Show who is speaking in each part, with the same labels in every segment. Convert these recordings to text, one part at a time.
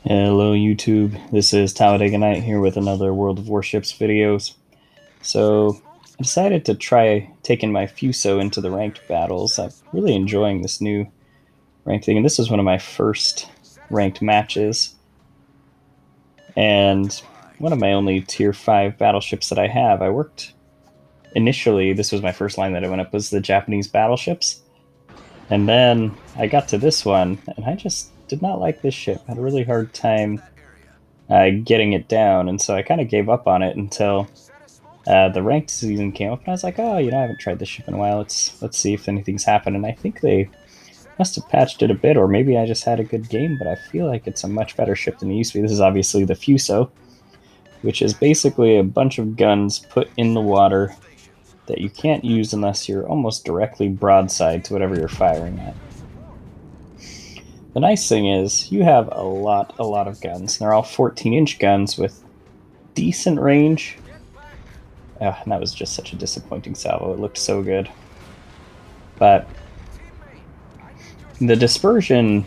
Speaker 1: Hello YouTube, this is Talladega Knight here with another World of Warships videos. So I decided to try taking my Fuso into the ranked battles. I'm really enjoying this new ranked thing, and this is one of my first ranked matches, and one of my only tier 5 battleships that I have. I worked initially, this was my first line that I went up, was the Japanese battleships, and then I got to this one, and I just did not like this ship. I had a really hard time getting it down, and so I kind of gave up on it until the ranked season came up, and I was like, oh, I haven't tried this ship in a while. Let's see if anything's happened. And I think they must have patched it a bit, or maybe I just had a good game. But I feel like it's a much better ship than it used to be. This is obviously the Fuso, which is basically a bunch of guns put in the water that you can't use unless you're almost directly broadside to whatever you're firing at. The nice thing is you have a lot of guns. They're all 14-inch guns with decent range. Oh, and that was just such a disappointing salvo. It looked so good. But the dispersion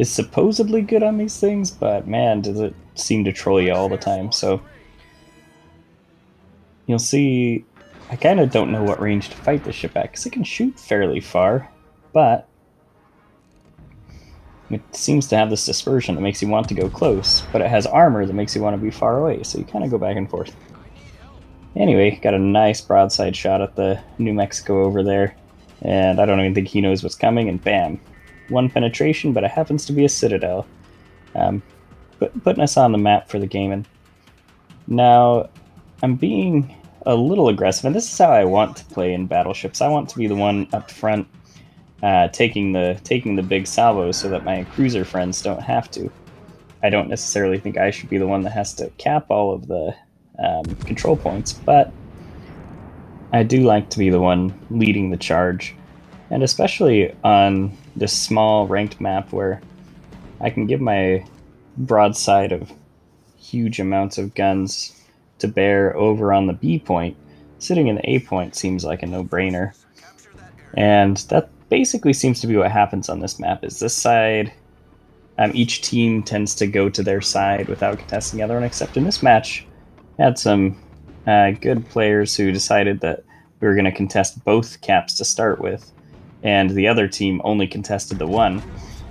Speaker 1: is supposedly good on these things, but man, does it seem to troll you all the time. So you'll see, I kind of don't know what range to fight this ship at, because it can shoot fairly far, but it seems to have this dispersion that makes you want to go close, but it has armor that makes you want to be far away, so you kind of go back and forth. Anyway, got a nice broadside shot at the New Mexico over there, and I don't even think he knows what's coming, and bam. One penetration, but it happens to be a citadel. Putting us on the map for the game. And now, I'm being a little aggressive, and this is how I want to play in battleships. I want to be the one up front taking the big salvos so that my cruiser friends don't have to. I don't necessarily think I should be the one that has to cap all of the control points, but I do like to be the one leading the charge, and especially on this small ranked map where I can give my broadside of huge amounts of guns to bear over on the B point. Sitting in the A point seems like a no-brainer, and that basically seems to be what happens on this map. Is this side, each team tends to go to their side without contesting the other one, except in this match had some good players who decided that we were going to contest both caps to start with, and the other team only contested the one.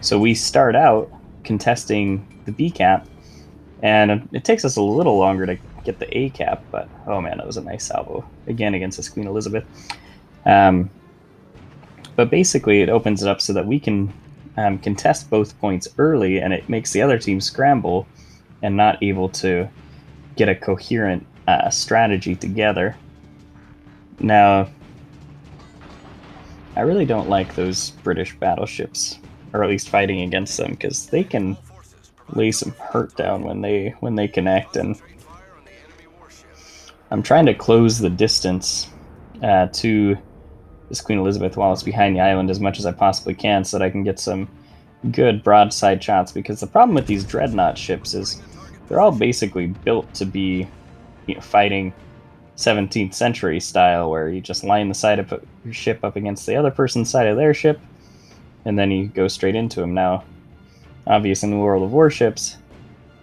Speaker 1: So we start out contesting the B cap, and it takes us a little longer to get the A cap, but oh man, that was a nice salvo. Again, against this Queen Elizabeth. But basically, it opens it up so that we can contest both points early, and it makes the other team scramble and not able to get a coherent strategy together. Now, I really don't like those British battleships, or at least fighting against them, because they can lay some hurt down when they connect, and I'm trying to close the distance to this Queen Elizabeth while it's behind the island as much as I possibly can, so that I can get some good broadside shots, because the problem with these dreadnought ships is they're all basically built to be fighting 17th century style, where you just line the side of your ship up against the other person's side of their ship, and then you go straight into them. Now, obviously in the World of Warships,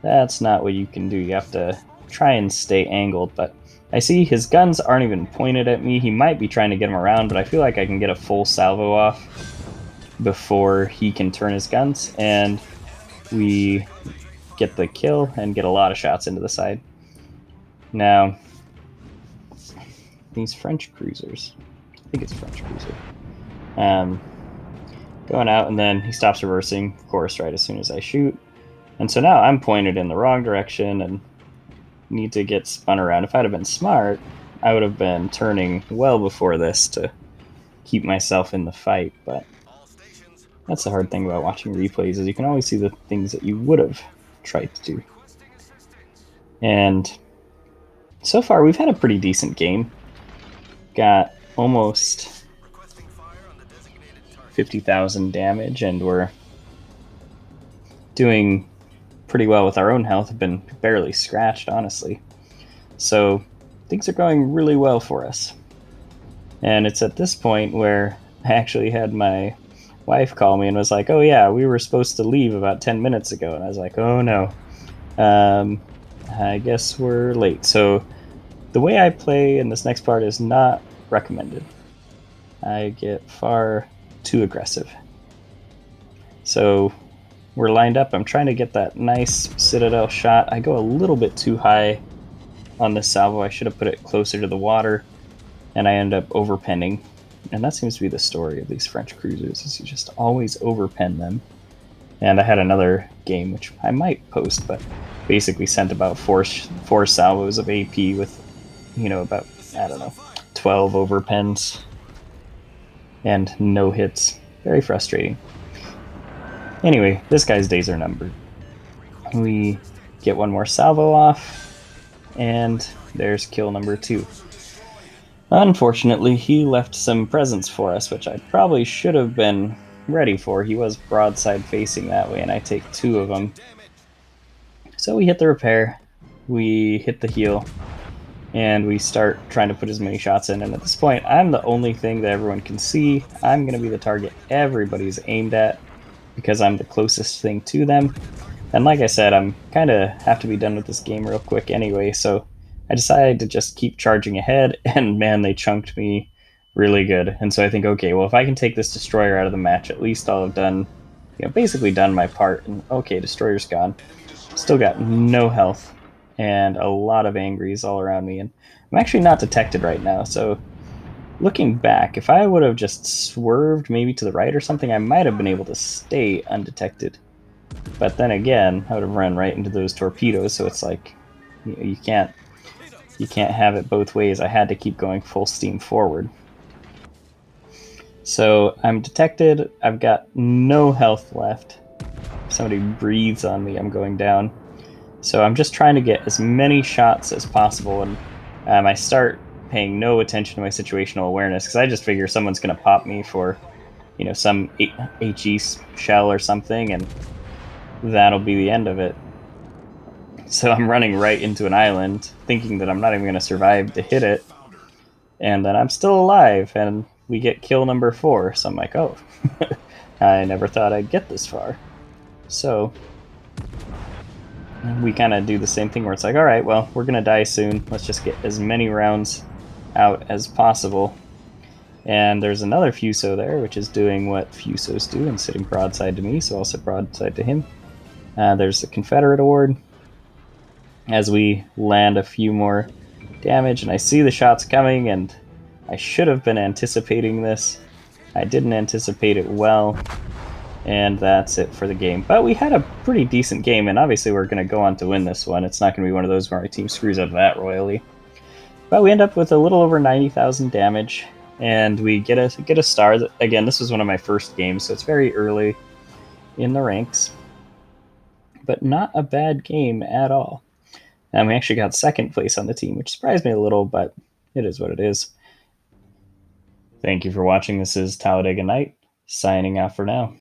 Speaker 1: that's not what you can do. You have to try and stay angled, but I see his guns aren't even pointed at me. He might be trying to get him around, but I feel like I can get a full salvo off before he can turn his guns, and we get the kill and get a lot of shots into the side. Now, these French cruisers, I think it's a French cruiser, going out, and then he stops reversing, of course, right as soon as I shoot. And so now I'm pointed in the wrong direction and need to get spun around. If I'd have been smart, I would have been turning well before this to keep myself in the fight, but that's the hard thing about watching replays, is you can always see the things that you would have tried to do. And so far, we've had a pretty decent game. Got almost 50,000 damage, and we're doing pretty well with our own health. Have been barely scratched, honestly. So things are going really well for us. And it's at this point where I actually had my wife call me and was like, "Oh yeah, we were supposed to leave about 10 minutes ago," and I was like, "Oh no, um, I guess we're late." So the way I play in this next part is not recommended. I get far too aggressive. So we're lined up. I'm trying to get that nice citadel shot. I go a little bit too high on this salvo. I should have put it closer to the water, and I end up overpenning. And that seems to be the story of these French cruisers, is you just always overpen them. And I had another game, which I might post, but basically sent about four salvos of AP with, about, I don't know, 12 overpens and no hits. Very frustrating. Anyway, this guy's days are numbered. We get one more salvo off, and there's kill number 2. Unfortunately, he left some presents for us, which I probably should have been ready for. He was broadside facing that way, and I take 2 of them. So we hit the repair, we hit the heal, and we start trying to put as many shots in. And at this point, I'm the only thing that everyone can see. I'm going to be the target everybody's aimed at because I'm the closest thing to them. And like I said, I'm kind of have to be done with this game real quick anyway, so I decided to just keep charging ahead, and man, they chunked me really good. And so I think, okay, well, if I can take this destroyer out of the match, at least I'll have done, basically done my part. And okay, destroyer's gone. Still got no health and a lot of angries all around me, and I'm actually not detected right now, so looking back, if I would have just swerved maybe to the right or something, I might have been able to stay undetected. But then again, I would have run right into those torpedoes, so it's like you can't have it both ways. I had to keep going full steam forward. So I'm detected. I've got no health left. If somebody breathes on me, I'm going down. So I'm just trying to get as many shots as possible, and I start paying no attention to my situational awareness because I just figure someone's going to pop me for, some HE shell or something, and that'll be the end of it. So I'm running right into an island, thinking that I'm not even going to survive to hit it, and then I'm still alive, and we get kill number 4. So I'm like, oh, I never thought I'd get this far. So we kind of do the same thing where it's like, all right, well, we're going to die soon. Let's just get as many rounds out as possible. And there's another Fuso there, which is doing what Fusos do and sitting broadside to me, so I'll sit broadside to him. There's the Confederate Award. As we land a few more damage, and I see the shots coming, and I should have been anticipating this. I didn't anticipate it well, and that's it for the game. But we had a pretty decent game, and obviously we're going to go on to win this one. It's not going to be one of those where our team screws up that royally. But we end up with a little over 90,000 damage, and we get a star. Again, this was one of my first games, so it's very early in the ranks. But not a bad game at all. And we actually got second place on the team, which surprised me a little, but it is what it is. Thank you for watching. This is Talladega Night, signing out for now.